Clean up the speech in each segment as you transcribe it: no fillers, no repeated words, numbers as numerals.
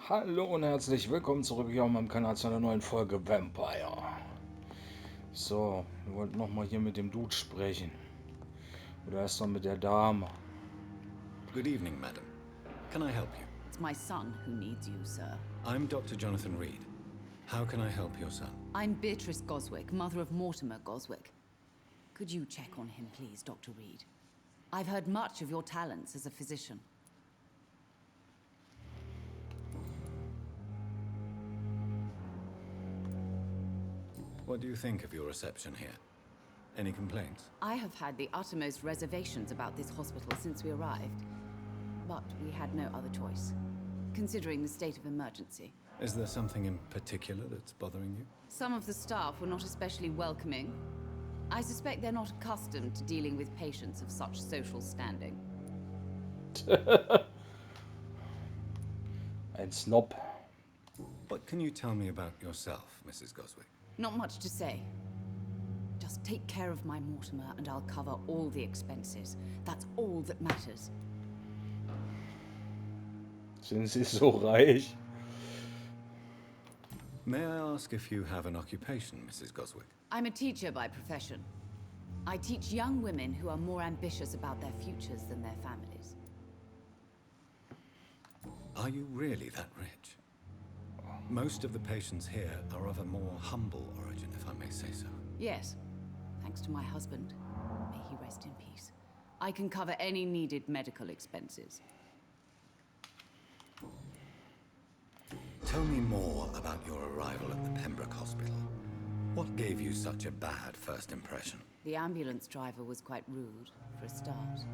Hallo und herzlich willkommen zurück hier auf meinem Kanal zu einer neuen Folge Vampyr. So, wir wollten nochmal hier mit dem Dude sprechen. Oder erst noch mit der Dame. Good evening, madam. Can I help you? It's my son who needs you, sir. I'm Dr. Jonathan Reed. How can I help your son? I'm Beatrice Goswick, mother of Mortimer Goswick. Could you check on him, please, Dr. Reed? I've heard much of your talents as a physician. What do you think of your reception here? Any complaints? I have had the uttermost reservations about this hospital since we arrived. But we had no other choice, considering the state of emergency. Is there something in particular that's bothering you? Some of the staff were not especially welcoming. I suspect they're not accustomed to dealing with patients of such social standing. Ein Snob. What can you tell me about yourself, Mrs. Goswick? Not much to say. Just take care of my Mortimer and I'll cover all the expenses. That's all that matters. Sind Sie so reich? May I ask if you have an occupation, Mrs. Goswick? I'm a teacher by profession. I teach young women who are more ambitious about their futures than their families. Are you really that rich? Most of the patients here are of a more humble origin, if I may say so. Yes, thanks to my husband. May he rest in peace. I can cover any needed medical expenses. Tell me more about your arrival at the Pembroke Hospital. What gave you such a bad first impression? The ambulance driver was quite rude, for a start.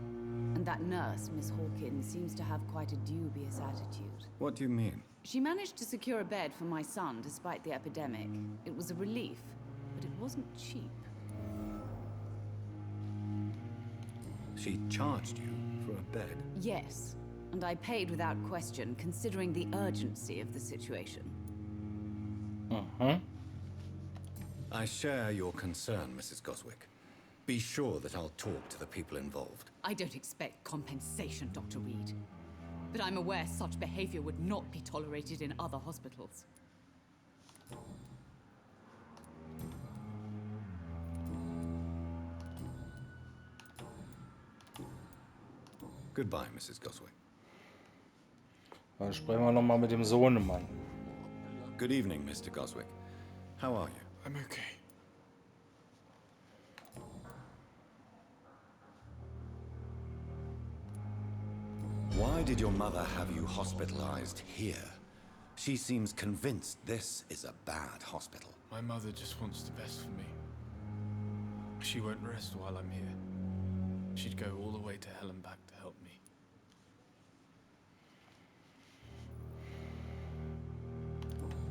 And that nurse, Miss Hawkins, seems to have quite a dubious attitude. What do you mean? She managed to secure a bed for my son despite the epidemic. It was a relief, but it wasn't cheap. She charged you for a bed? Yes, and I paid without question, considering the urgency of the situation. I share your concern, Mrs. Goswick. Be sure that I'll talk to the people involved. I don't expect compensation, Dr. Reed. But I'm aware such behavior would not be tolerated in other hospitals. Goodbye, Mrs. Goswick. Dann sprechen wir nochmal mit dem Sohnemann. Good evening, Mr. Goswick. How are you? I'm okay. Why did your mother have you hospitalized here? She seems convinced this is a bad hospital. My mother just wants the best for me. She won't rest while I'm here. She'd go all the way to hell and back to help me.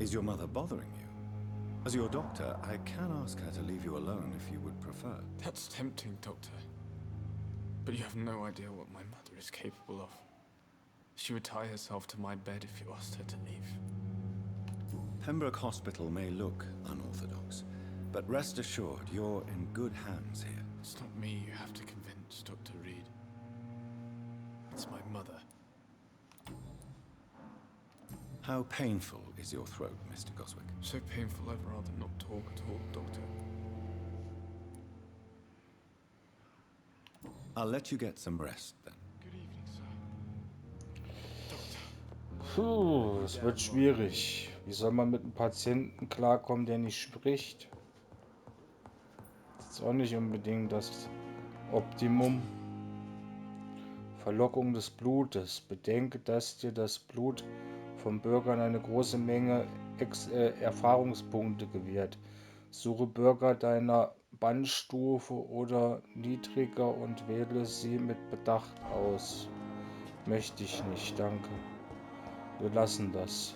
Is your mother bothering you? As your doctor, I can ask her to leave you alone if you would prefer. That's tempting, Doctor. But you have no idea what my mother is capable of. She would tie herself to my bed if you asked her to leave. Pembroke Hospital may look unorthodox, but rest assured you're in good hands here. It's not me you have to convince, Dr. Reed. It's my mother. How painful is your throat, Mr. Goswick? So painful I'd rather not talk at all, Doctor. I'll let you get some rest then. Good evening, sir. Doctor. Puh, das wird schwierig. Wie soll man mit einem Patienten klarkommen, der nicht spricht? Das ist auch nicht unbedingt das Optimum. Verlockung des Blutes. Bedenke, dass dir das Blut vom Bürgern eine große Menge Erfahrungspunkte gewährt. Suche Bürger deiner Bandstufe oder niedriger und wähle sie mit Bedacht aus. Möchte ich nicht, danke. Wir lassen das.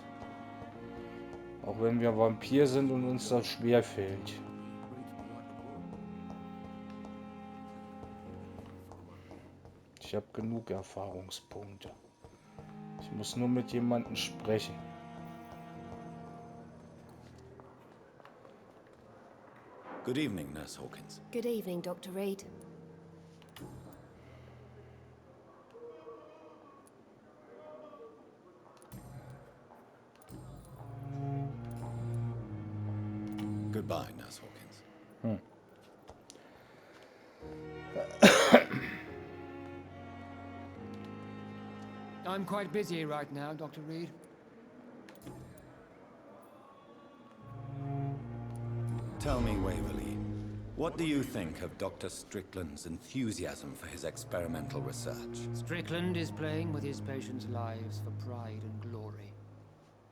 Auch wenn wir Vampir sind und uns das schwer fällt. Ich habe genug Erfahrungspunkte. Ich muss nur mit jemandem sprechen. Good evening, Nurse Hawkins. Good evening, Dr. Reed. Goodbye, Nurse Hawkins. I'm quite busy right now, Dr. Reed. Tell me, Waverly, what do you think of Dr. Strickland's enthusiasm for his experimental research? Strickland is playing with his patients' lives for pride and glory.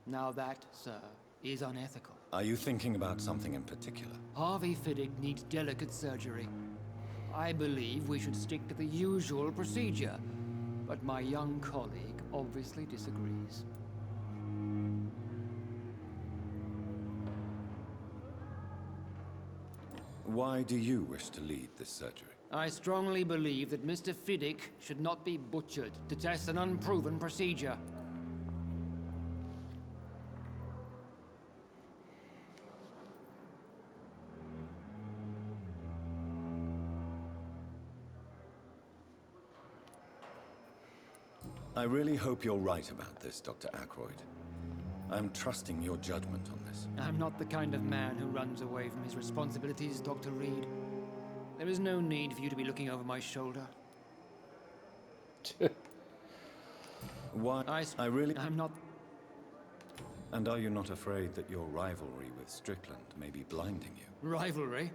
Now that, sir, is unethical. Are you thinking about something in particular? Harvey Fiddick needs delicate surgery. I believe we should stick to the usual procedure, but my young colleague obviously disagrees. Why do you wish to lead this surgery? I strongly believe that Mr. Fiddick should not be butchered to test an unproven procedure. I really hope you're right about this, Dr. Aykroyd. I'm trusting your judgment on this. I'm not the kind of man who runs away from his responsibilities, Dr. Reed. There is no need for you to be looking over my shoulder. Why? I'm not... And are you not afraid that your rivalry with Strickland may be blinding you? Rivalry?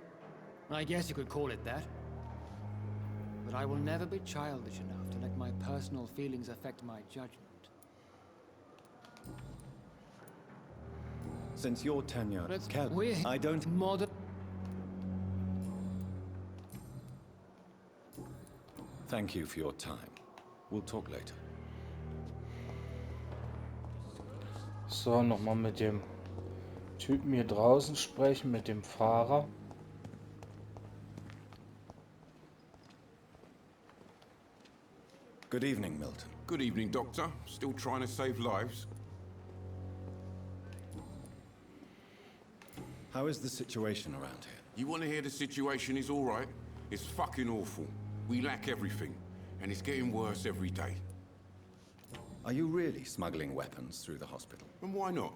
I guess you could call it that. But I will never be childish enough to let my personal feelings affect my judgment. Since your tenure Let's... I don't... Modern... Thank you for your time. We'll talk later. So, nochmal mit dem Typen hier draußen sprechen, mit dem Fahrer. Good evening, Milton. Good evening, Doctor. Still trying to save lives? How is the situation around here? You want to hear the situation is all right? It's fucking awful. We lack everything, and it's getting worse every day. Are you really smuggling weapons through the hospital? And why not?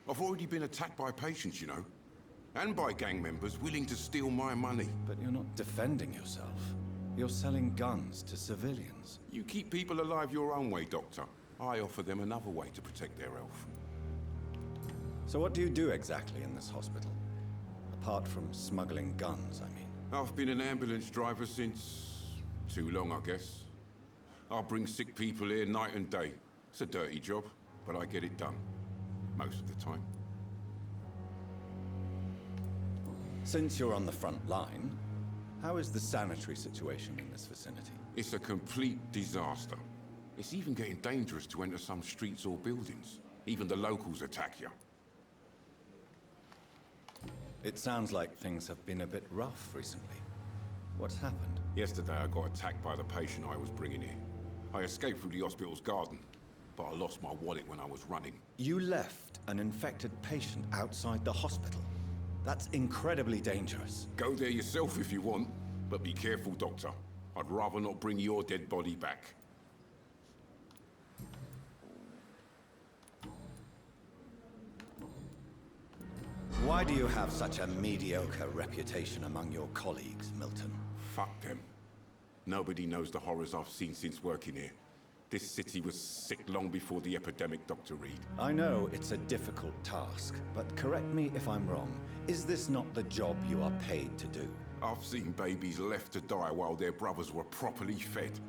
I've already been attacked by patients, you know. And by gang members willing to steal my money. But you're not defending yourself. You're selling guns to civilians. You keep people alive your own way, Doctor. I offer them another way to protect their health. So what do you do exactly in this hospital? Apart from smuggling guns, I mean. I've been an ambulance driver since... too long, I guess. I bring sick people here night and day. It's a dirty job, but I get it done. Most of the time. Since you're on the front line, how is the sanitary situation in this vicinity? It's a complete disaster. It's even getting dangerous to enter some streets or buildings. Even the locals attack you. It sounds like things have been a bit rough recently. What's happened? Yesterday I got attacked by the patient I was bringing in. I escaped through the hospital's garden, but I lost my wallet when I was running. You left an infected patient outside the hospital? That's incredibly dangerous. Go there yourself if you want, but be careful, Doctor. I'd rather not bring your dead body back. Why do you have such a mediocre reputation among your colleagues, Milton? Fuck them. Nobody knows the horrors I've seen since working here. This city was sick long before the epidemic, Dr. Reed. I know it's a difficult task, but correct me if I'm wrong. Is this not the job you are paid to do? I've seen babies left to die while their brothers were properly fed.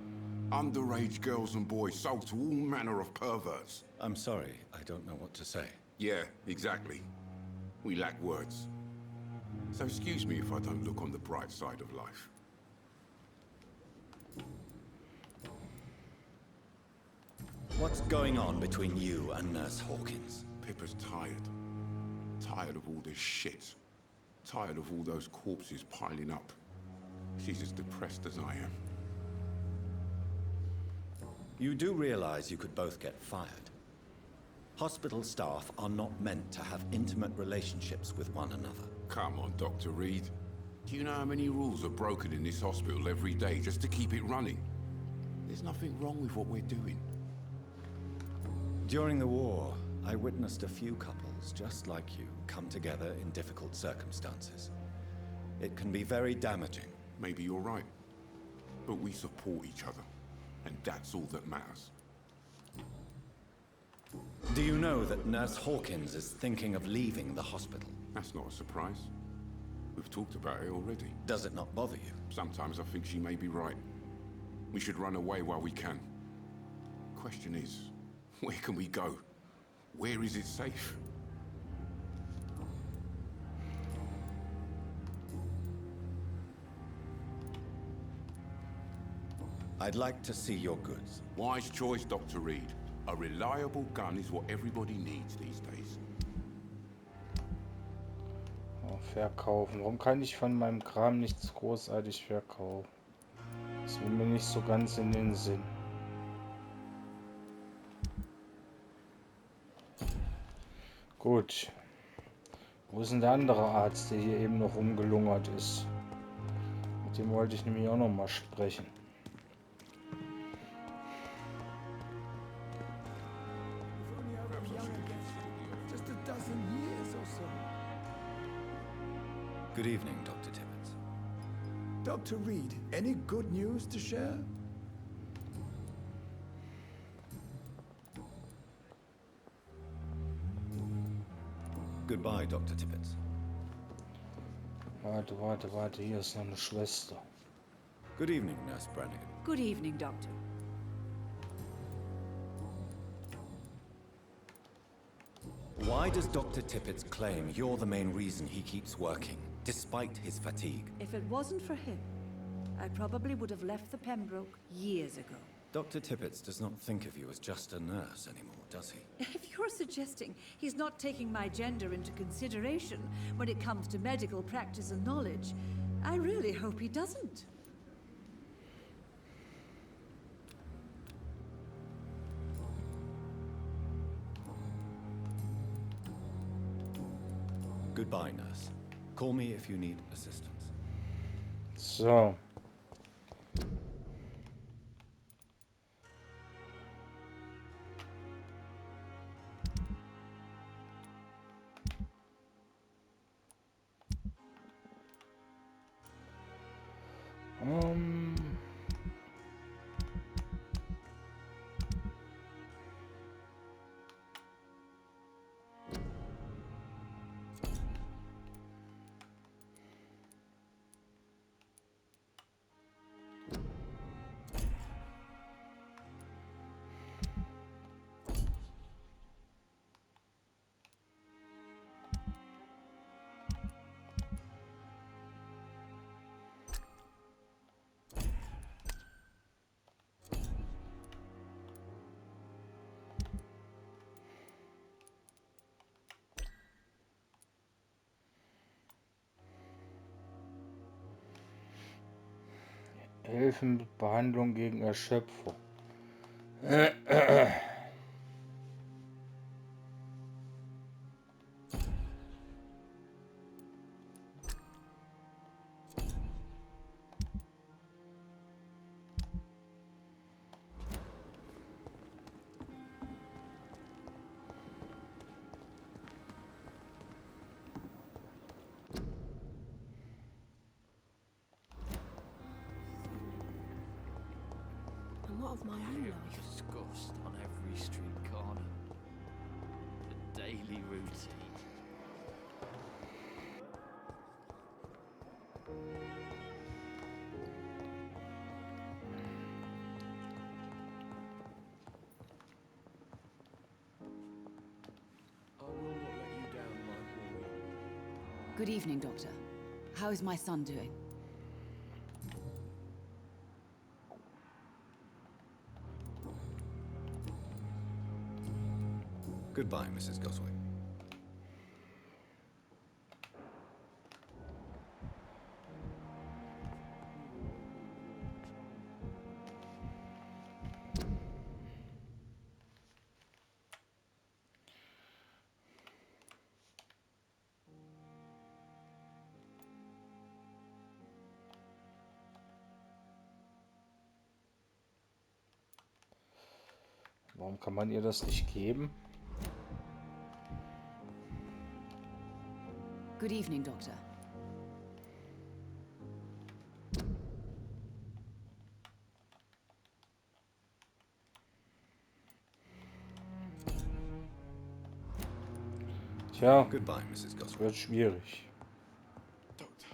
Underage girls and boys sold to all manner of perverts. I'm sorry, I don't know what to say. Yeah, exactly. We lack words. So excuse me if I don't look on the bright side of life. What's going on between you and Nurse Hawkins? Pippa's tired. Tired of all this shit. Tired of all those corpses piling up. She's as depressed as I am. You do realize you could both get fired. Hospital staff are not meant to have intimate relationships with one another. Come on, Dr. Reed. Do you know how many rules are broken in this hospital every day just to keep it running? There's nothing wrong with what we're doing. During the war, I witnessed a few couples individuals just like you come together in difficult circumstances. It can be very damaging. Maybe you're right. But we support each other. And that's all that matters. Do you know that Nurse Hawkins is thinking of leaving the hospital? That's not a surprise. We've talked about it already. Does it not bother you? Sometimes I think she may be right. We should run away while we can. Question is, where can we go? Where is it safe? I'd like to see your goods. Wise choice, Dr. Reed. A reliable gun is what everybody needs these days. Oh, verkaufen. Warum kann ich von meinem Kram nichts großartig verkaufen? Das will mir nicht so ganz in den Sinn. Gut. Wo ist denn der andere Arzt, der hier eben noch rumgelungert ist? Mit dem wollte ich nämlich auch noch mal sprechen. Good evening, Dr. Tibbets. Dr. Reed, any good news to share? Goodbye, Dr. Tibbets. Warte, hier ist noch eine Schwester. Good evening, Nurse Brannigan. Good evening, Doctor. Why does Dr. Tippett claim you're the main reason he keeps working, despite his fatigue? If it wasn't for him, I probably would have left the Pembroke years ago. Dr. Tippett does not think of you as just a nurse anymore, does he? If you're suggesting he's not taking my gender into consideration when it comes to medical practice and knowledge, I really hope he doesn't. Goodbye, nurse. Call me if you need assistance. So. Helfen mit Behandlung gegen Erschöpfung. And what of my own life? Disgust on every street corner. The daily routine. I will not let you down, my boy. Good evening, Doctor. How is my son doing? Goodbye, Mrs. Goswick. Warum kann man ihr das nicht geben? Good evening, Doctor. Tja, Goodbye, Mrs. das Goswell. wird schwierig. Doctor.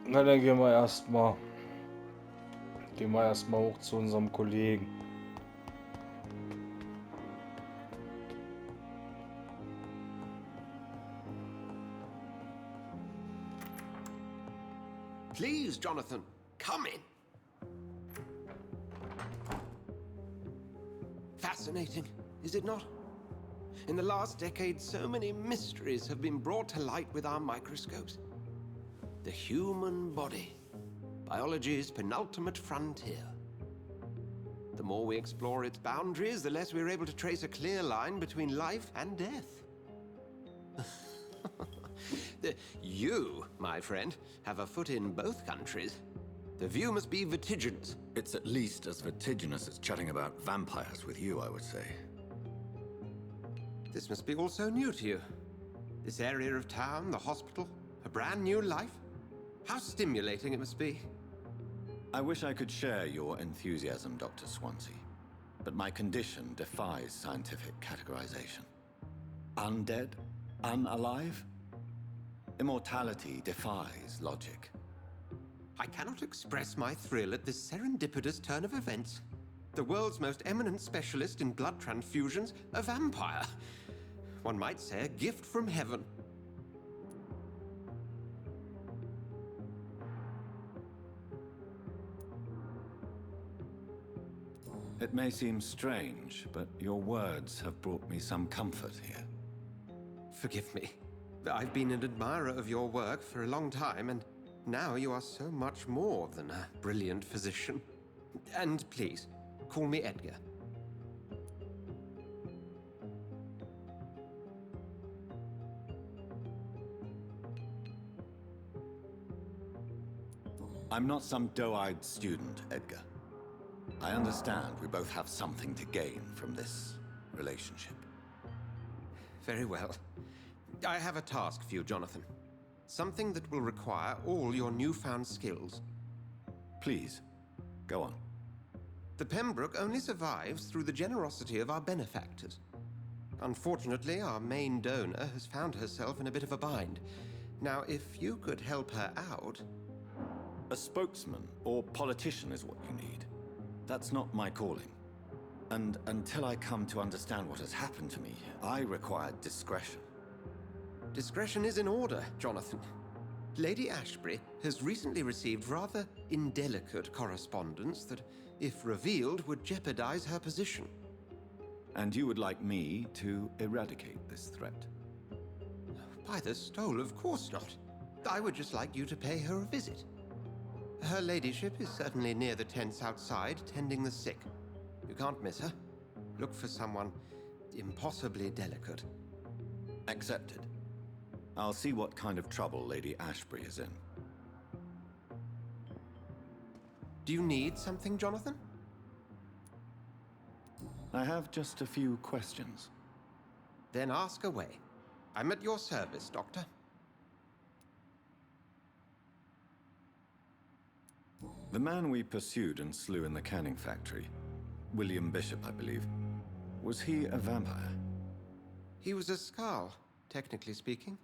Na, dann gehen wir erstmal hoch zu unserem Kollegen. Please, Jonathan, come in. Fascinating, is it not? In the last decade, so many mysteries have been brought to light with our microscopes. The human body, biology's penultimate frontier. The more we explore its boundaries, the less we're able to trace a clear line between life and death. You, my friend, have a foot in both countries. The view must be vertiginous. It's at least as vertiginous as chatting about vampires with you, I would say. This must be all so new to you. This area of town, the hospital, a brand new life. How stimulating it must be. I wish I could share your enthusiasm, Dr. Swansea, but my condition defies scientific categorization. Undead? Unalive? Immortality defies logic. I cannot express my thrill at this serendipitous turn of events. The world's most eminent specialist in blood transfusions, a vampire. One might say a gift from heaven. It may seem strange, but your words have brought me some comfort here. Forgive me. I've been an admirer of your work for a long time, and now you are so much more than a brilliant physician. And please, call me Edgar. I'm not some doe-eyed student, Edgar. I understand we both have something to gain from this relationship. Very well. I have a task for you, Jonathan. Something that will require all your newfound skills. Please, go on. The Pembroke only survives through the generosity of our benefactors. Unfortunately, our main donor has found herself in a bit of a bind. Now, if you could help her out... A spokesman or politician is what you need. That's not my calling. And until I come to understand what has happened to me, I require discretion. Discretion is in order, Jonathan. Lady Ashbury has recently received rather indelicate correspondence that, if revealed, would jeopardize her position. And you would like me to eradicate this threat? By the stole, of course not. I would just like you to pay her a visit. Her ladyship is certainly near the tents outside, tending the sick. You can't miss her. Look for someone impossibly delicate. Accepted. I'll see what kind of trouble Lady Ashbury is in. Do you need something, Jonathan? I have just a few questions. Then ask away. I'm at your service, Doctor. The man we pursued and slew in the canning factory, William Bishop, I believe, was he a vampire? He was a Skald, technically speaking.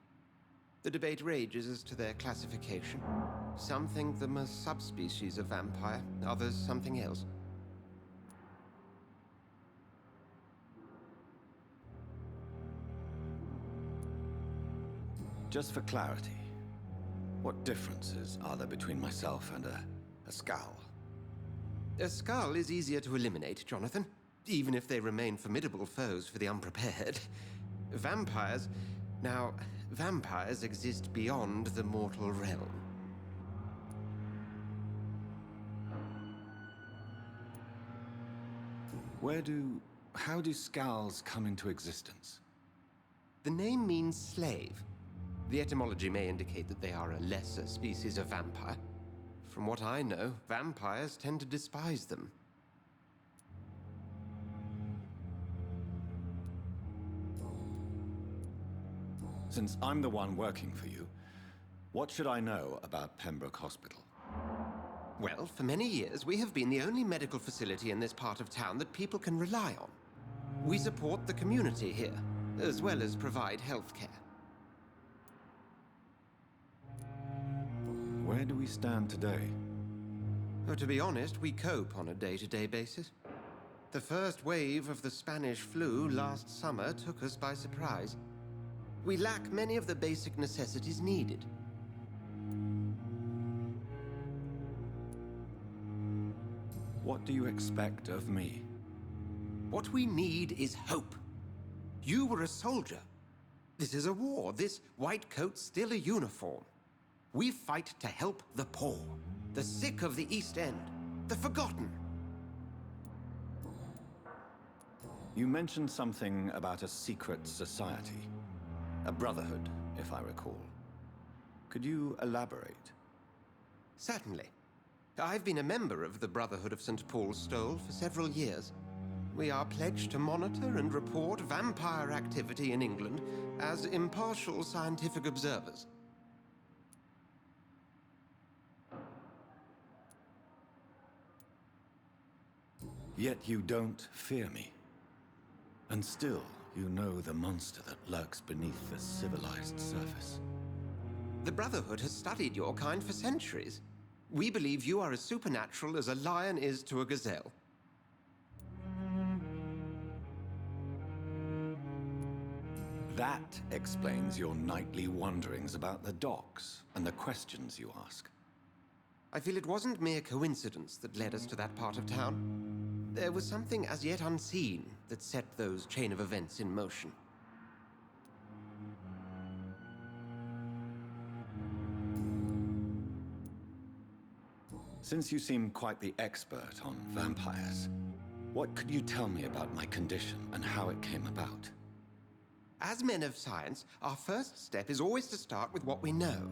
The debate rages as to their classification. Some think them a subspecies of vampire, others something else. Just for clarity, what differences are there between myself and a Skald? A Skald is easier to eliminate, Jonathan, even if they remain formidable foes for the unprepared. Vampires... Now, vampires exist beyond the mortal realm. How do Skalds come into existence? The name means slave. The etymology may indicate that they are a lesser species of vampire. From what I know, vampires tend to despise them. Since I'm the one working for you, what should I know about Pembroke Hospital? Well, for many years, we have been the only medical facility in this part of town that people can rely on. We support the community here, as well as provide health care. Where do we stand today? Oh, to be honest, we cope on a day-to-day basis. The first wave of the Spanish flu last summer took us by surprise. We lack many of the basic necessities needed. What do you expect of me? What we need is hope. You were a soldier. This is a war. This white coat's still a uniform. We fight to help the poor, the sick of the East End, the forgotten. You mentioned something about a secret society. A brotherhood, if I recall. Could you elaborate? Certainly. I've been a member of the Brotherhood of St. Paul's Stole for several years. We are pledged to monitor and report vampire activity in England as impartial scientific observers. Yet you don't fear me. And still, you know the monster that lurks beneath the civilized surface. The Brotherhood has studied your kind for centuries. We believe you are as supernatural as a lion is to a gazelle. That explains your nightly wanderings about the docks and the questions you ask. I feel it wasn't mere coincidence that led us to that part of town. There was something as yet unseen that set those chain of events in motion. Since you seem quite the expert on vampires, what could you tell me about my condition and how it came about? As men of science, our first step is always to start with what we know.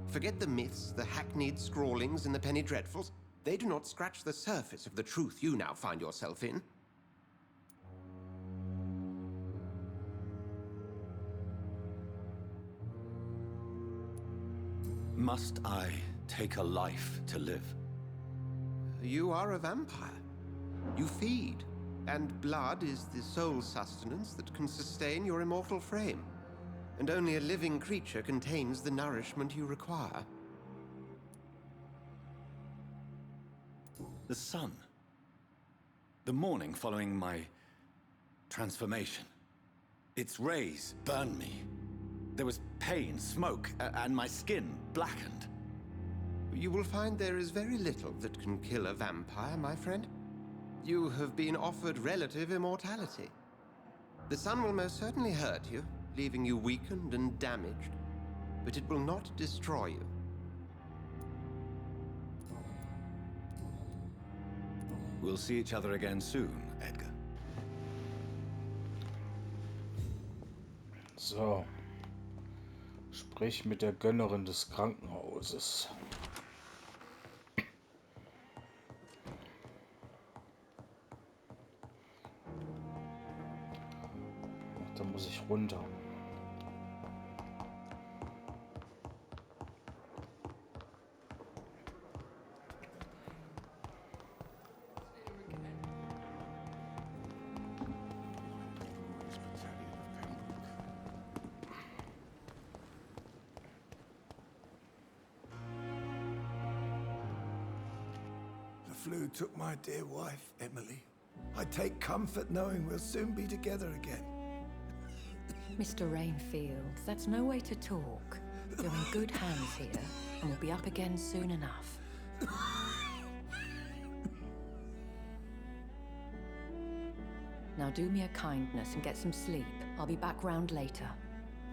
Forget the myths, the hackneyed scrawlings, and the penny dreadfuls. They do not scratch the surface of the truth you now find yourself in. Must I take a life to live? You are a vampire. You feed, and blood is the sole sustenance that can sustain your immortal frame. And only a living creature contains the nourishment you require. The sun. The morning following my transformation. Its rays burned me. There was pain, smoke, and my skin blackened. You will find there is very little that can kill a vampire, my friend. You have been offered relative immortality. The sun will most certainly hurt you, leaving you weakened and damaged, but it will not destroy you. We'll see each other again soon, Edgar. So. Sprich mit der Gönnerin des Krankenhauses. Ach, da muss ich runter. The flu took my dear wife, Emily. I take comfort knowing we'll soon be together again. Mr. Rainfield, that's no way to talk. You're in good hands here, and we'll be up again soon enough. Now do me a kindness and get some sleep. I'll be back round later.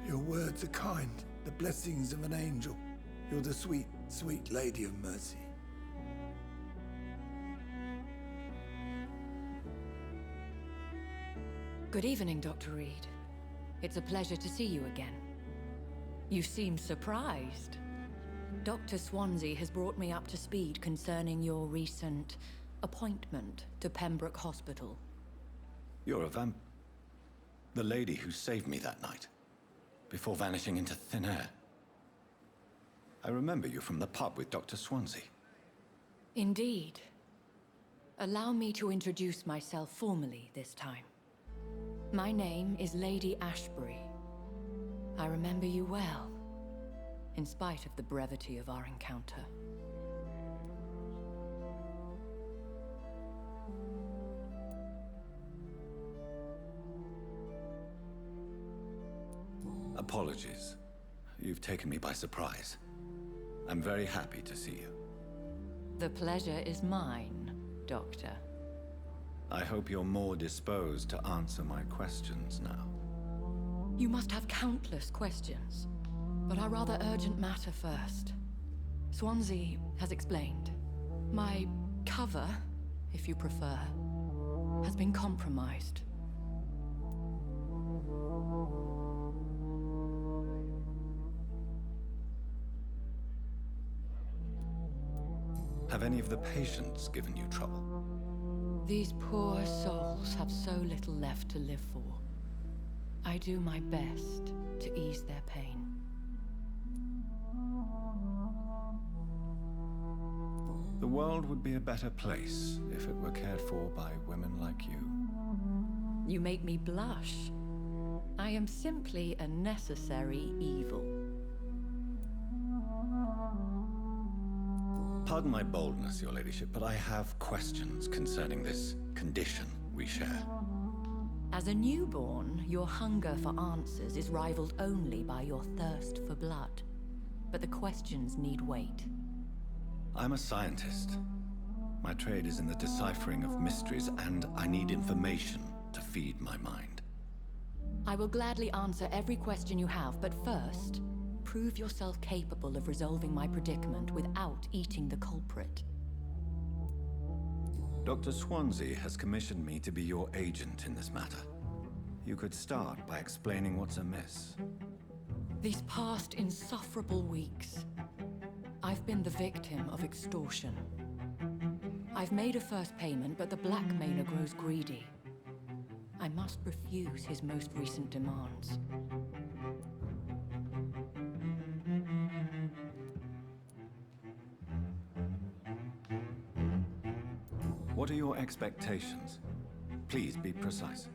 Your words are kind, the blessings of an angel. You're the sweet, sweet Lady of Mercy. Good evening, Dr. Reed. It's a pleasure to see you again. You seem surprised. Dr. Swansea has brought me up to speed concerning your recent appointment to Pembroke Hospital. You're the lady who saved me that night, before vanishing into thin air. I remember you from the pub with Dr. Swansea. Indeed. Allow me to introduce myself formally this time. My name is Lady Ashbury. I remember you well, in spite of the brevity of our encounter. Apologies. You've taken me by surprise. I'm very happy to see you. The pleasure is mine, Doctor. I hope you're more disposed to answer my questions now. You must have countless questions, but our rather urgent matter first. Swansea has explained. My cover, if you prefer, has been compromised. Have any of the patients given you trouble? These poor souls have so little left to live for. I do my best to ease their pain. The world would be a better place if it were cared for by women like you. You make me blush. I am simply a necessary evil. Pardon my boldness, Your Ladyship, but I have questions concerning this condition we share. As a newborn, your hunger for answers is rivaled only by your thirst for blood. But the questions need wait. I'm a scientist. My trade is in the deciphering of mysteries, and I need information to feed my mind. I will gladly answer every question you have, but first, prove yourself capable of resolving my predicament without eating the culprit. Dr. Swansea has commissioned me to be your agent in this matter. You could start by explaining what's amiss. These past insufferable weeks, I've been the victim of extortion. I've made a first payment, but the blackmailer grows greedy. I must refuse his most recent demands. What are your expectations? Please be precise.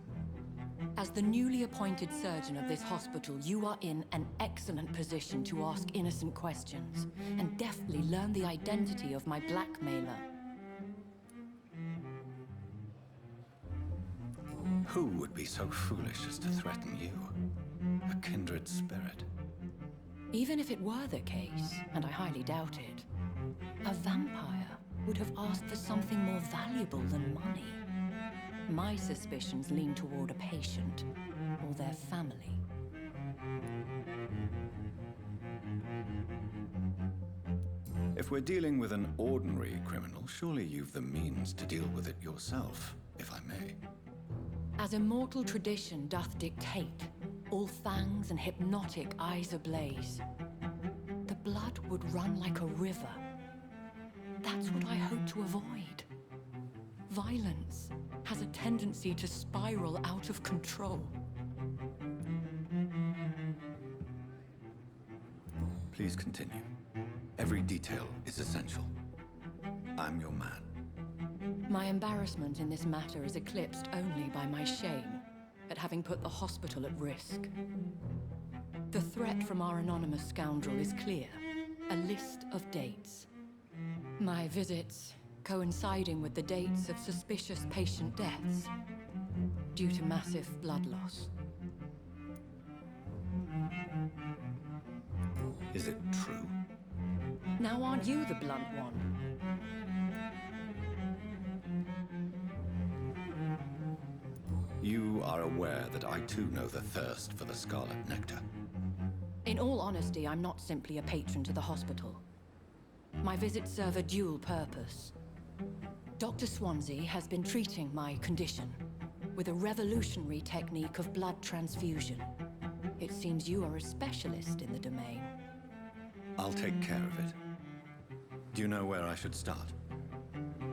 As the newly appointed surgeon of this hospital, you are in an excellent position to ask innocent questions and deftly learn the identity of my blackmailer. Who would be so foolish as to threaten you? A kindred spirit. Even if it were the case, and I highly doubt it, a vampire would have asked for something more valuable than money. My suspicions lean toward a patient or their family. If we're dealing with an ordinary criminal, surely you've the means to deal with it yourself, if I may. As immortal tradition doth dictate, all fangs and hypnotic eyes ablaze, the blood would run like a river. That's what I hope to avoid. Violence has a tendency to spiral out of control. Please continue. Every detail is essential. I'm your man. My embarrassment in this matter is eclipsed only by my shame at having put the hospital at risk. The threat from our anonymous scoundrel is clear. A list of dates. My visits coinciding with the dates of suspicious patient deaths due to massive blood loss. Is it true? Now aren't you the blunt one? You are aware that I too know the thirst for the scarlet nectar. In all honesty, I'm not simply a patron to the hospital. My visits serve a dual purpose. Dr. Swansea has been treating my condition with a revolutionary technique of blood transfusion. It seems you are a specialist in the domain. I'll take care of it. Do you know where I should start?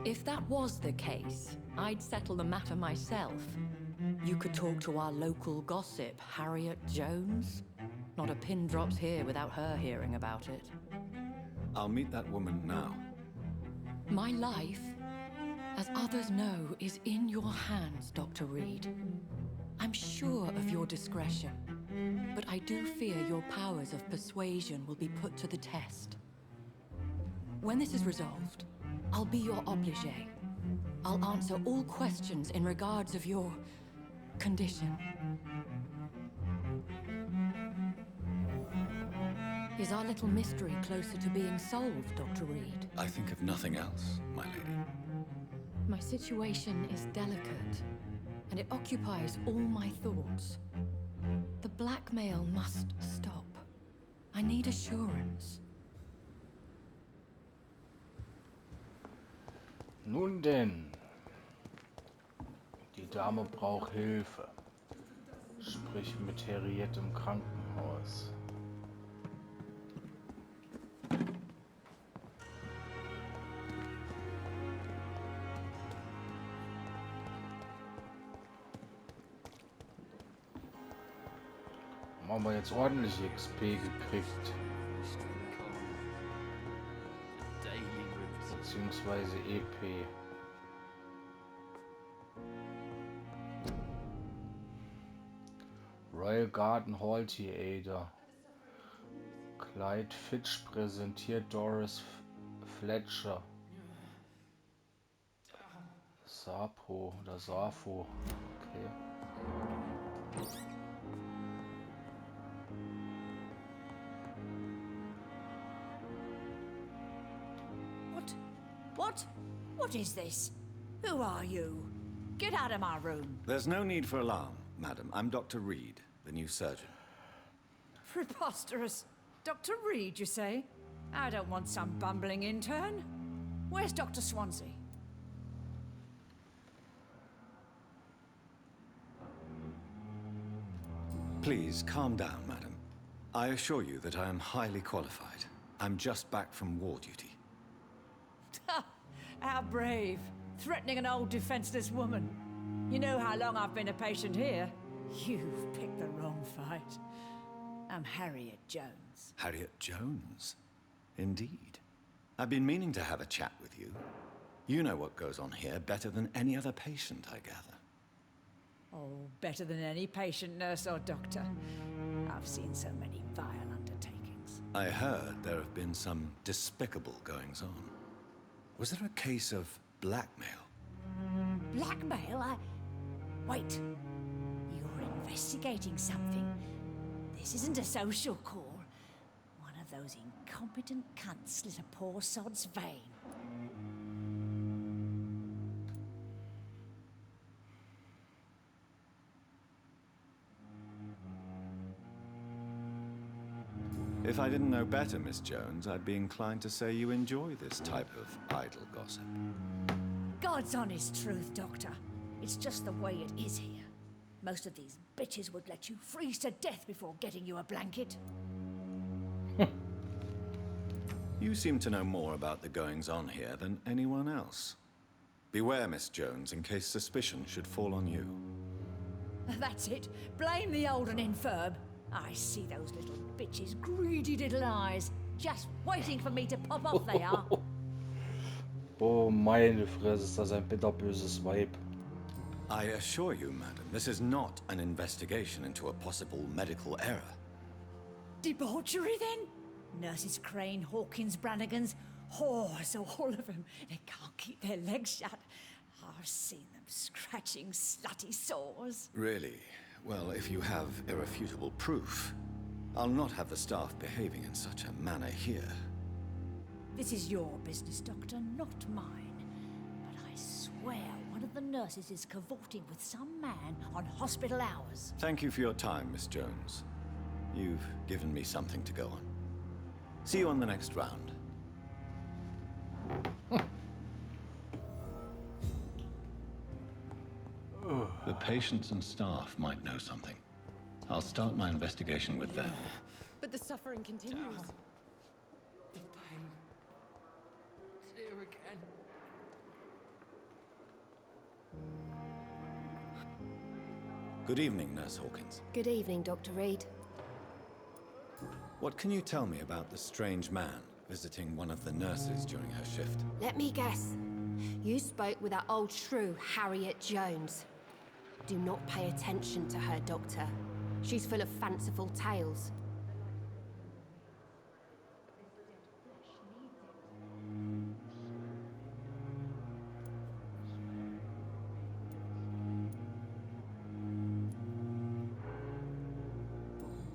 If that was the case, I'd settle the matter myself. You could talk to our local gossip, Harriet Jones. Not a pin drops here without her hearing about it. I'll meet that woman now. My life, as others know, is in your hands, Dr. Reed. I'm sure of your discretion, but I do fear your powers of persuasion will be put to the test. When this is resolved, I'll be your obligé. I'll answer all questions in regards of your condition. Is our little mystery closer to being solved, Dr. Reed? I think of nothing else, my lady. My situation is delicate, and it occupies all my thoughts. The blackmail must stop. I need assurance. Nun denn, die Dame braucht Hilfe. Sprich mit Harriet im Krankenhaus. Haben wir jetzt ordentlich XP gekriegt. Beziehungsweise EP. Royal Garden Hall Theater. Clyde Fitch präsentiert Doris Fletcher. Sapo oder Safo. Okay. What is this? Who are you? Get out of my room. There's no need for alarm, madam. I'm Dr. Reed, the new surgeon. Preposterous. Dr. Reed, you say? I don't want some bumbling intern. Where's Dr. Swansea? Please, calm down, madam. I assure you that I am highly qualified. I'm just back from war duty. How brave. Threatening an old defenseless woman. You know how long I've been a patient here? You've picked the wrong fight. I'm Harriet Jones. Harriet Jones? Indeed. I've been meaning to have a chat with you. You know what goes on here better than any other patient, I gather. Oh, better than any patient, nurse, or doctor. I've seen so many vile undertakings. I heard there have been some despicable goings-on. Was there a case of blackmail? Blackmail? Wait. You're investigating something. This isn't a social call. One of those incompetent cunts slit a poor sod's vein. If I didn't know better, Miss Jones, I'd be inclined to say you enjoy this type of idle gossip. God's honest truth, Doctor. It's just the way it is here. Most of these bitches would let you freeze to death before getting you a blanket. You seem to know more about the goings-on here than anyone else. Beware, Miss Jones, in case suspicion should fall on you. That's it. Blame the old and infirm. I see those little bitches' greedy little eyes. Just waiting for me to pop off, they are. Oh, meine Fresse, ist das ein bitterböses Weib. I assure you, madam, this is not an investigation into a possible medical error. Debauchery, then? Nurses Crane, Hawkins, Brannigans, whores, all of them. They can't keep their legs shut. I've seen them scratching slutty sores. Really? Well, if you have irrefutable proof, I'll not have the staff behaving in such a manner here. This is your business, Doctor, not mine. But I swear one of the nurses is cavorting with some man on hospital hours. Thank you for your time, Miss Jones. You've given me something to go on. See you on the next round. The patients and staff might know something. I'll start my investigation with them. But the suffering continues. The pain. It's here again. Good evening, Nurse Hawkins. Good evening, Dr. Reed. What can you tell me about the strange man visiting one of the nurses during her shift? Let me guess. You spoke with that old shrew, Harriet Jones. Do not pay attention to her, Doctor. She's full of fanciful tales.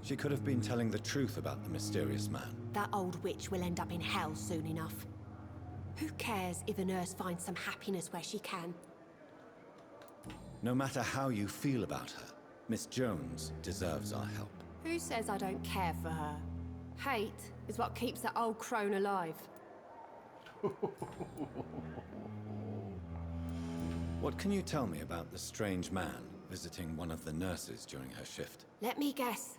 She could have been telling the truth about the mysterious man. That old witch will end up in hell soon enough. Who cares if a nurse finds some happiness where she can? No matter how you feel about her, Miss Jones deserves our help. Who says I don't care for her? Hate is what keeps that old crone alive. What can you tell me about the strange man visiting one of the nurses during her shift? Let me guess.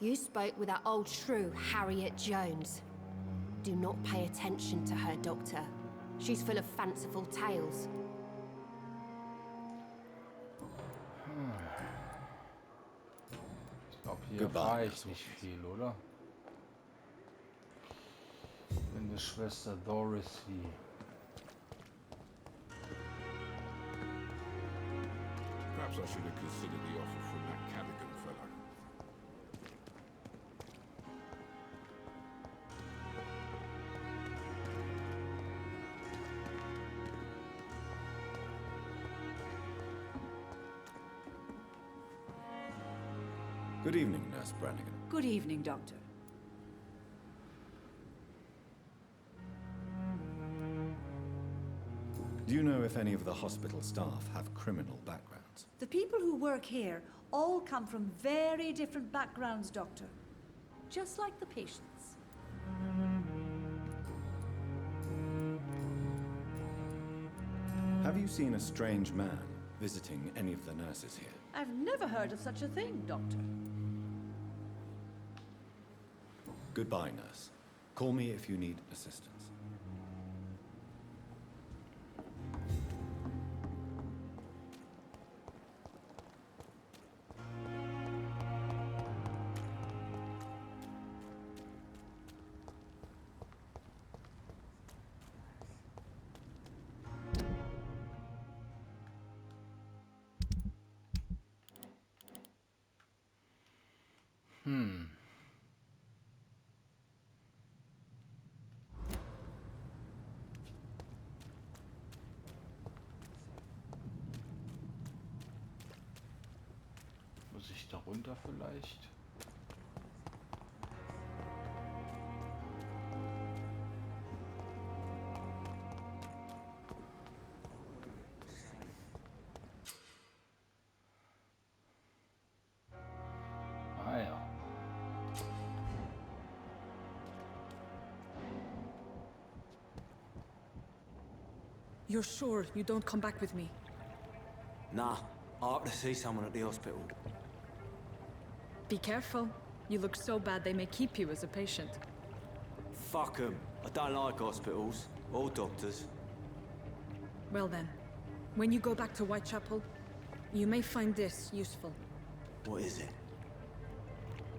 You spoke with that old shrew, Harriet Jones. Do not pay attention to her, Doctor. She's full of fanciful tales. Ich glaube, hier Goodbye, erfahre ich Nurse nicht Hawkins. viel, oder? Meine Schwester Dorothy. Perhaps I should have considered the offer from that Callaghan fellow. Good evening, Nurse Brannigan. Good evening, Doctor. Do you know if any of the hospital staff have criminal backgrounds? The people who work here all come from very different backgrounds, Doctor. Just like the patients. Have you seen a strange man visiting any of the nurses here? I've never heard of such a thing, Doctor. Goodbye, nurse. Call me if you need assistance. Muss ich da runter vielleicht? Ah ja. You're sure you don't come back with me? Nah, I ought to see someone at the hospital. Be careful. You look so bad they may keep you as a patient. Fuck 'em. I don't like hospitals. Or doctors. Well then, when you go back to Whitechapel, you may find this useful. What is it?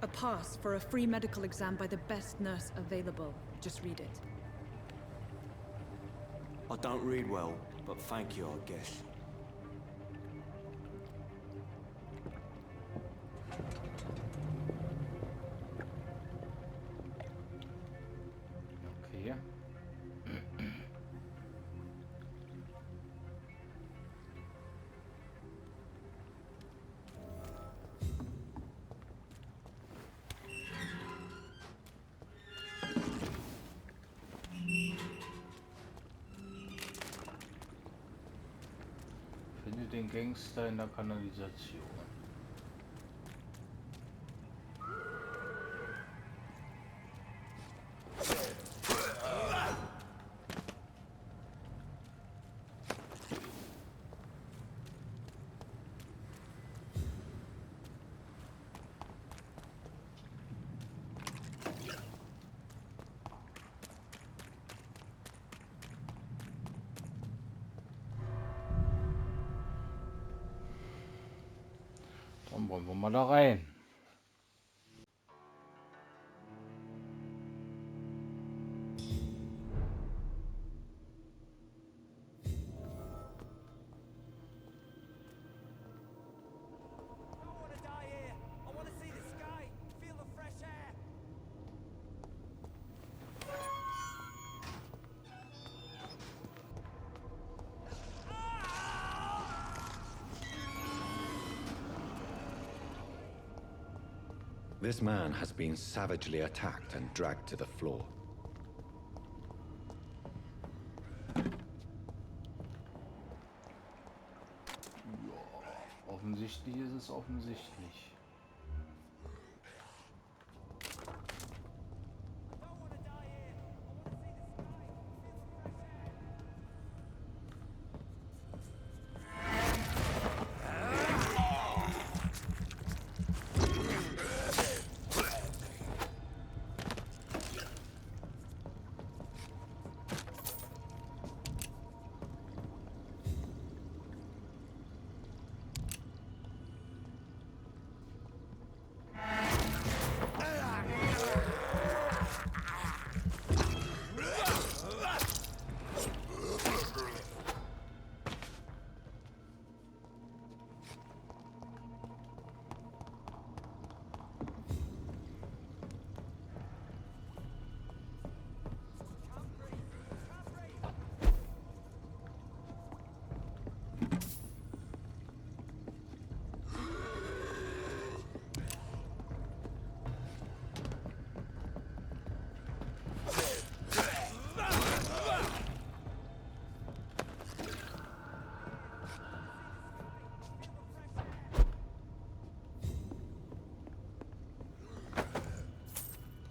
A pass for a free medical exam by the best nurse available. Just read it. I don't read well, but thank you, I guess. Okay. Finde den Gangster in der Kanalisation. Dann wollen wir mal da rein. This man has been savagely attacked and dragged to the floor. Ja, offensichtlich ist es offensichtlich.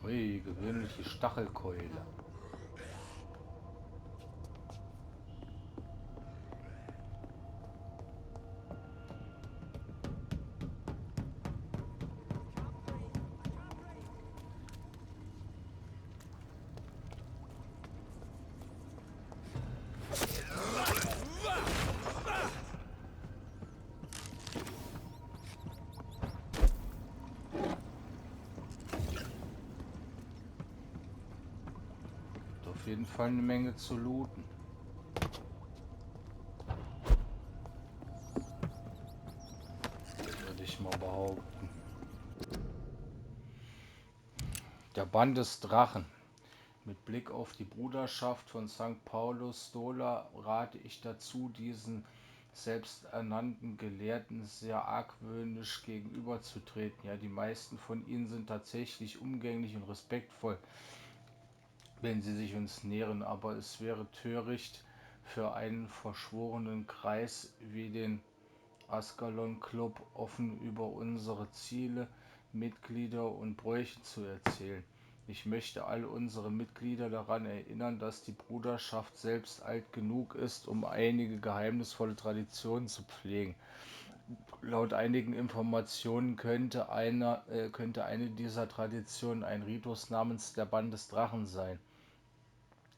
Ui, gewöhnliche Stachelkeule. Auf jeden Fall eine Menge zu looten. Würde ich mal behaupten. Der Bann des Drachen. Mit Blick auf die Bruderschaft von St. Paulus Stola rate ich dazu, diesen selbsternannten Gelehrten sehr argwöhnisch gegenüberzutreten. Ja, die meisten von ihnen sind tatsächlich umgänglich und respektvoll, wenn sie sich uns nähern, aber es wäre töricht, für einen verschworenen Kreis wie den Ascalon Club offen über unsere Ziele, Mitglieder und Bräuche zu erzählen. Ich möchte all unsere Mitglieder daran erinnern, dass die Bruderschaft selbst alt genug ist, um einige geheimnisvolle Traditionen zu pflegen. Laut einigen Informationen könnte eine dieser Traditionen ein Ritus namens der Bann des Drachen sein.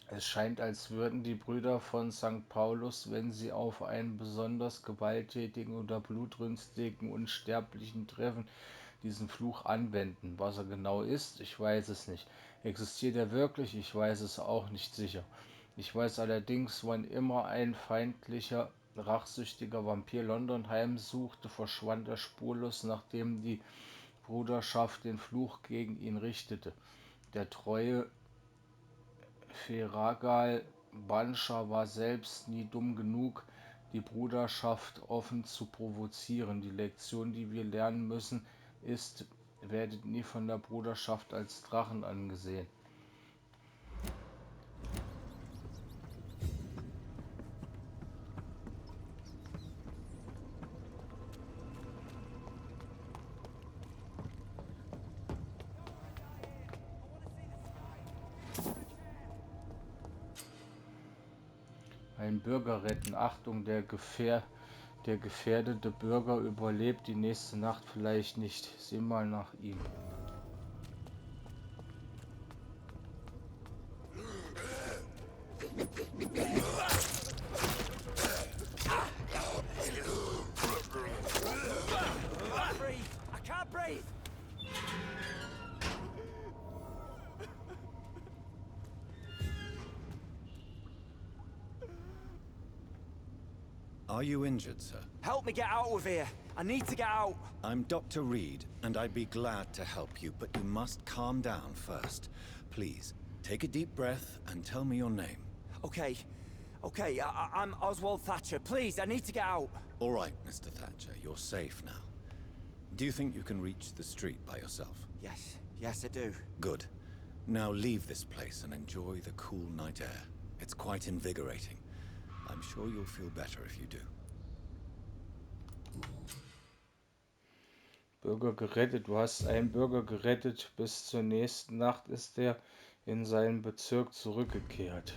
Es scheint, als würden die Brüder von St. Paulus, wenn sie auf einen besonders gewalttätigen oder blutrünstigen Unsterblichen treffen, diesen Fluch anwenden. Was er genau ist, ich weiß es nicht. Existiert er wirklich? Ich weiß es auch nicht sicher. Ich weiß allerdings, wann immer ein feindlicher, rachsüchtiger Vampir London heimsuchte, verschwand er spurlos, nachdem die Bruderschaft den Fluch gegen ihn richtete. Der treue Ferragal Banscher war selbst nie dumm genug, die Bruderschaft offen zu provozieren. Die Lektion, die wir lernen müssen, ist: werdet nie von der Bruderschaft als Drachen angesehen. Ein Bürger retten. Achtung, der gefährdete Bürger überlebt die nächste Nacht vielleicht nicht. Sieh mal nach ihm. Wait! Are you injured, sir? Help me get out of here. I need to get out. I'm Dr. Reed, and I'd be glad to help you, but you must calm down first. Please, take a deep breath and tell me your name. Okay. Okay, I'm Oswald Thatcher. Please, I need to get out. All right, Mr. Thatcher, you're safe now. Do you think you can reach the street by yourself? Yes. Yes, I do. Good. Now leave this place and enjoy the cool night air. It's quite invigorating. I'm sure you'll feel better if you do. Bürger gerettet. Du hast einen Bürger gerettet. Bis zur nächsten Nacht ist er in seinen Bezirk zurückgekehrt.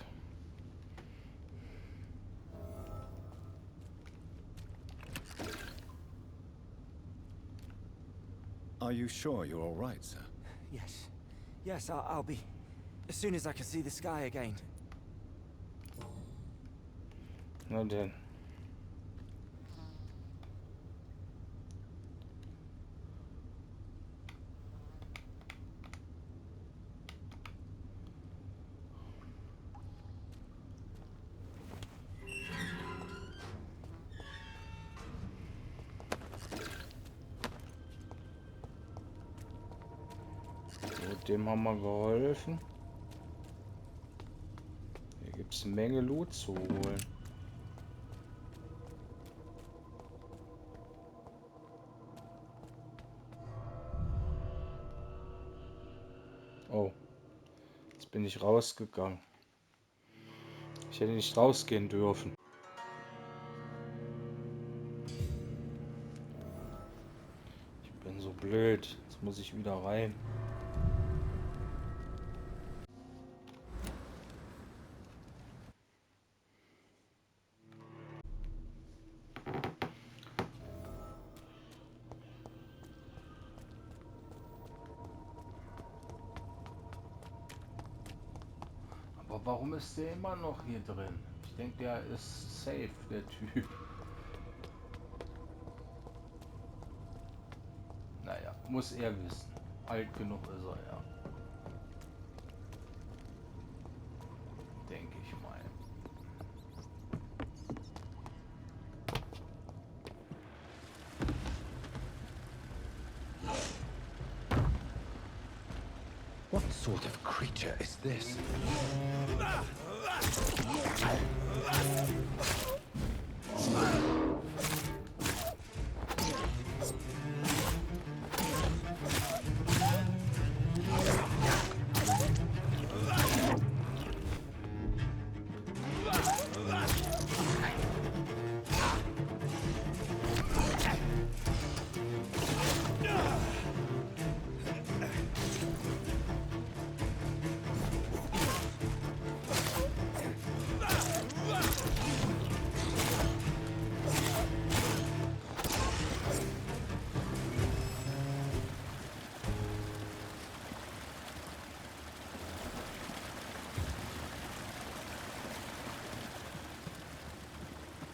Are you sure you're all right, sir? Yes. Yes, I'll be... as soon as I can see the sky again. Na denn. Dem haben wir geholfen. Hier gibt es eine Menge Loot zu holen. Oh, jetzt bin ich rausgegangen. Ich hätte nicht rausgehen dürfen. Ich bin so blöd. Jetzt muss ich wieder rein. Aber warum ist der immer noch hier drin? Ich denke, der ist safe, der Typ. Naja, muss er wissen. Alt genug ist er, ja. Denke ich mal. What sort of creature is this?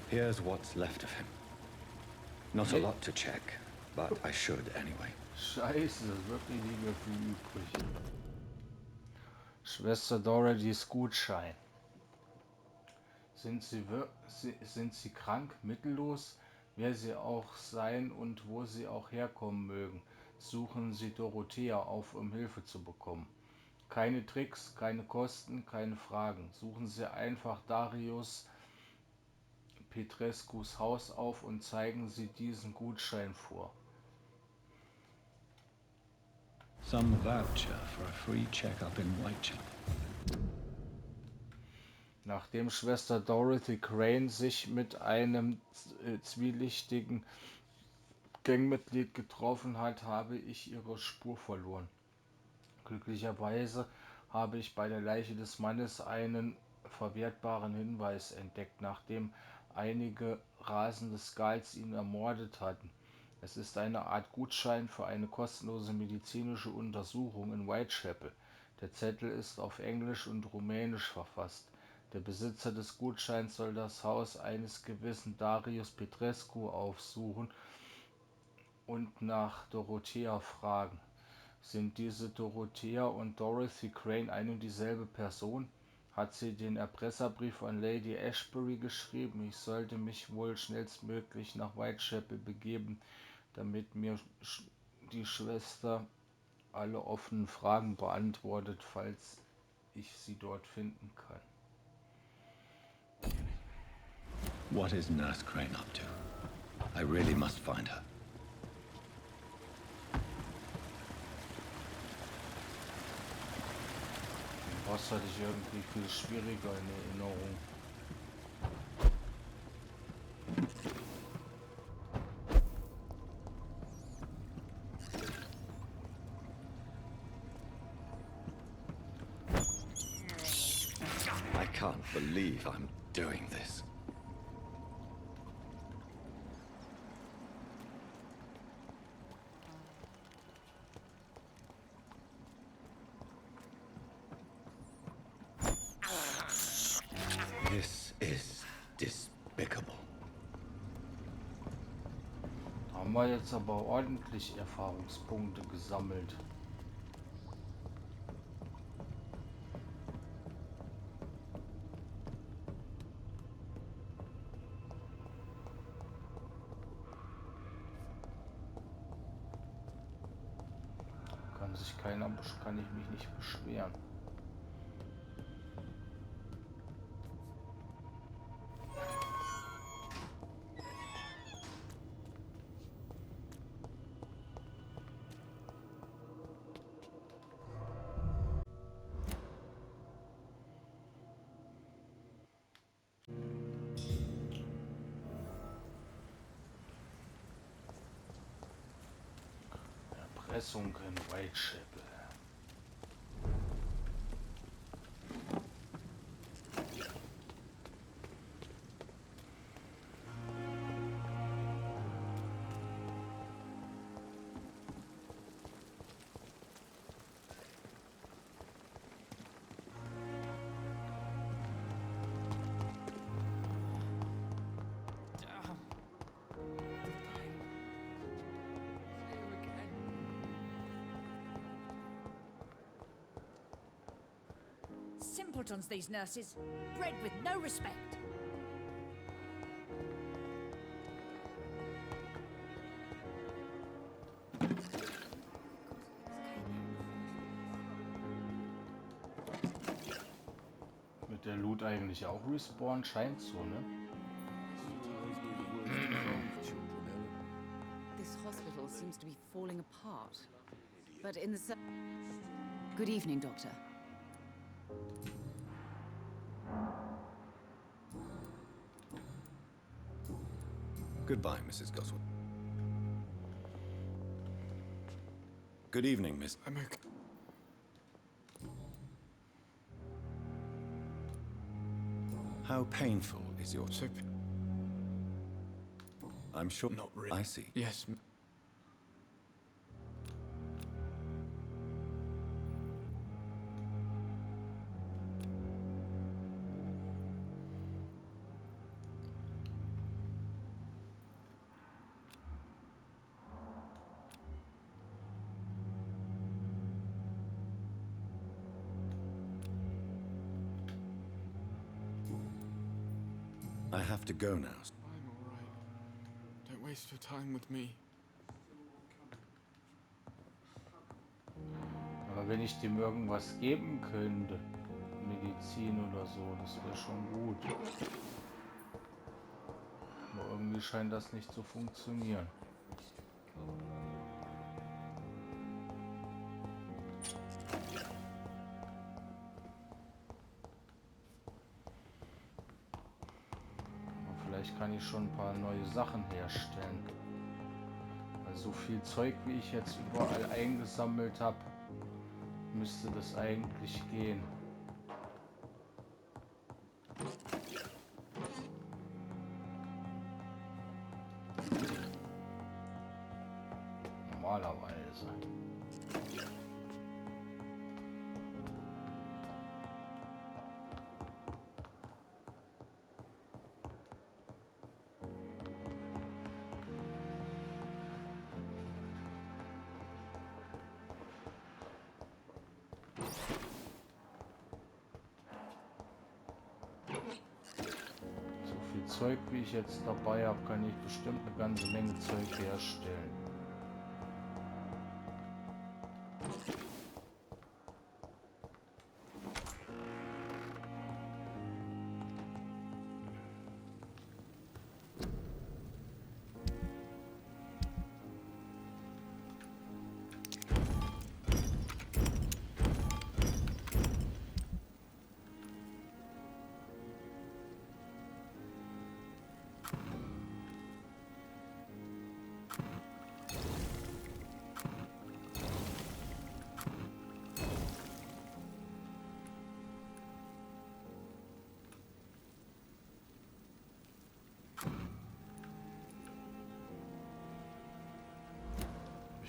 Here's what's left of him. Not a lot to check, but I should anyway. Scheiße, wirklich nicht mehr viel übrig. Schwester Dorathys Gutschein. Sind sie krank, mittellos? Wer sie auch sein und wo sie auch herkommen mögen, suchen Sie Dorothea auf, um Hilfe zu bekommen. Keine Tricks, keine Kosten, keine Fragen. Suchen Sie einfach Darius Petrescus Haus auf und zeigen Sie diesen Gutschein vor. Some voucher for a free checkup in Whitechapel. Nachdem Schwester Dorothy Crane sich mit einem zwielichtigen Gangmitglied getroffen hat, habe ich ihre Spur verloren. Glücklicherweise habe ich bei der Leiche des Mannes einen verwertbaren Hinweis entdeckt, nachdem einige rasende Skulls ihn ermordet hatten. Es ist eine Art Gutschein für eine kostenlose medizinische Untersuchung in Whitechapel. Der Zettel ist auf Englisch und Rumänisch verfasst. Der Besitzer des Gutscheins soll das Haus eines gewissen Darius Petrescu aufsuchen und nach Dorothea fragen. Sind diese Dorothea und Dorothy Crane eine und dieselbe Person? Hat sie den Erpresserbrief an Lady Ashbury geschrieben? Ich sollte mich wohl schnellstmöglich nach Whitechapel begeben, damit mir die Schwester alle offenen Fragen beantwortet, falls ich sie dort finden kann. What is Nurse Crane up to? I really must find her. Den Boss hatte ich irgendwie viel schwieriger in Erinnerung. I can't believe I'm doing this. This is despicable. Da haben wir jetzt aber ordentlich Erfahrungspunkte gesammelt. Kann ich mich nicht beschweren. Erpressung in Whitechapel. Simpletons, these nurses. Bred with no respect. Wird der Loot eigentlich auch respawn? Scheint so, ne? This hospital seems to be falling apart. But in the... Good evening, Doctor. Goodbye, Mrs. Goswell. Good evening, Miss. I'm okay. How painful is your... So, I'm sure... not really. I see. Yes. I have to go now. I'm all right. Don't waste your time with me. Aber wenn ich dem irgendwas geben könnte, Medizin oder so, das wäre schon gut. Aber irgendwie scheint das nicht zu funktionieren. Vielleicht kann ich schon ein paar neue Sachen herstellen. Weil so viel Zeug, wie ich jetzt überall eingesammelt habe, müsste das eigentlich gehen. Normalerweise. Zeug, wie ich jetzt dabei habe, kann ich bestimmt eine ganze Menge Zeug herstellen.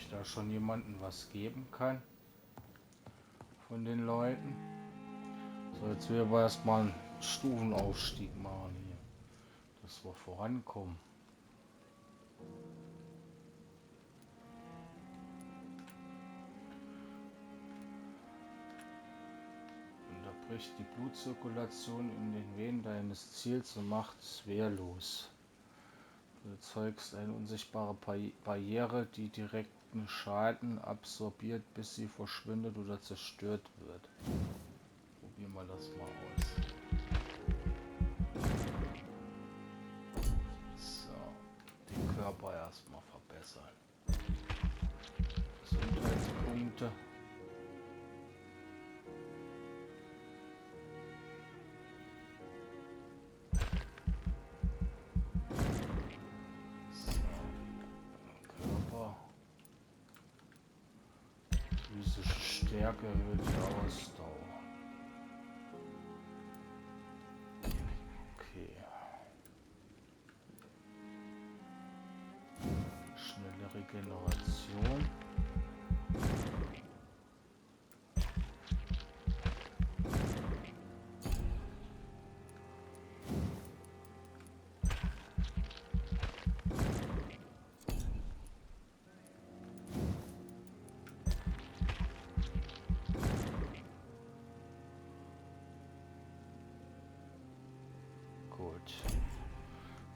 Da schon jemanden was geben kann von den Leuten. So, jetzt will ich aber erstmal einen Stufenaufstieg machen hier, dass wir vorankommen. Unterbricht die Blutzirkulation in den Venen deines Ziels und macht es wehrlos. Du erzeugst eine unsichtbare Barriere, die direkten Schaden absorbiert, bis sie verschwindet oder zerstört wird. Probieren wir das mal aus. So, den Körper erstmal verbessern. Gesundheitspunkte. Stärke erhöht die Ausdauer. Okay. Schnelle Regeneration.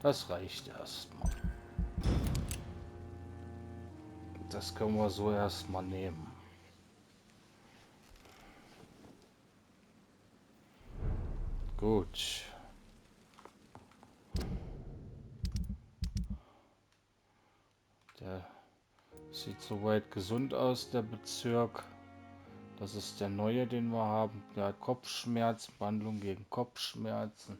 Das reicht erstmal. Das können wir so erstmal nehmen. Gut. Der sieht soweit gesund aus, der Bezirk. Das ist der neue, den wir haben. Der hat Kopfschmerzen, Behandlung gegen Kopfschmerzen.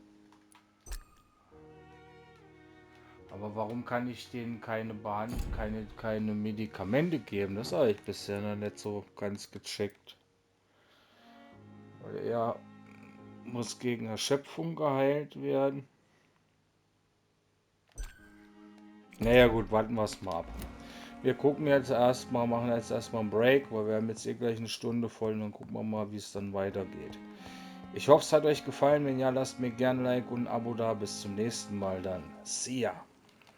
Aber warum kann ich denen keine Medikamente geben? Das habe ich bisher noch nicht so ganz gecheckt. Weil er muss gegen Erschöpfung geheilt werden. Naja gut, warten wir es mal ab. Wir gucken jetzt erstmal, machen jetzt erstmal einen Break, weil wir haben jetzt gleich eine Stunde voll und dann gucken wir mal, wie es dann weitergeht. Ich hoffe, es hat euch gefallen. Wenn ja, lasst mir gerne ein Like und ein Abo da. Bis zum nächsten Mal dann. See ya!